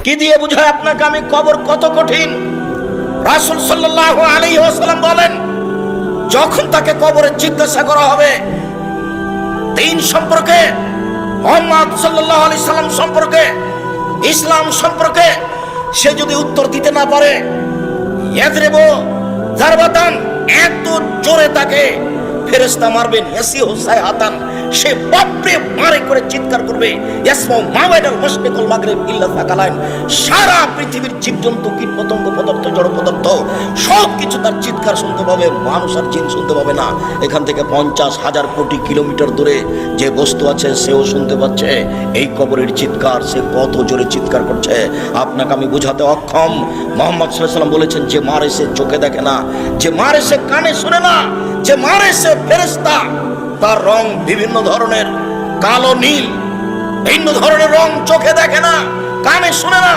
কি দিয়ে বুঝায় আপনাকে আমি কবর কত কঠিন? রাসূল সাল্লাল্লাহু আলাইহি ওয়াসাল্লাম বলেন, যখন তাকে কবরে জিজ্ঞাসা করা হবে দ্বীন সম্পর্কে, মুহাম্মদ সাল্লাল্লাহু আলাইহি সাল্লাম সম্পর্কে, ইসলাম সম্পর্কে, সে যদি উত্তর দিতে না পারে, ইয়াদরিবু যারবাতান, এত জোরে তাকে ফেরেশতা মারবেন, ইয়াসিহু সাইহাতান, সে বাপরে মারে করে চিৎকার করবে, ইয়াসমাউ মা বাইনাল মাশরিক ওয়াল মাগরিব ইল্লা সাকালাইন, সারা পৃথিবীর জীবজন্তু কীট পতঙ্গ পদার্থ জড় পদার্থ সব কিছু তার চিৎকার শুনতে পাবে, মানুষ আর জিন শুনতে পাবে না। এখান থেকে 50,000 কোটি কিলোমিটার দূরে যে বস্তু আছে সেও শুনতে পাচ্ছে এই কবরের চিৎকার। সে কত জোরে চিৎকার করছে আপনাকে আমি বোঝাতে অক্ষম। মুহাম্মদ সাল্লাল্লাহু আলাইহি ওয়াসাল্লাম বলেছেন, যে মারে সে চোখে দেখে না, যে মারে সে কানে শুনে না, যে মারে সে ফেরেশতা, তার রং বিভিন্ন ধরনের, কালো নীল, ভিন্ন ধরনের রং, চোখে দেখে না, কানে শুনে না।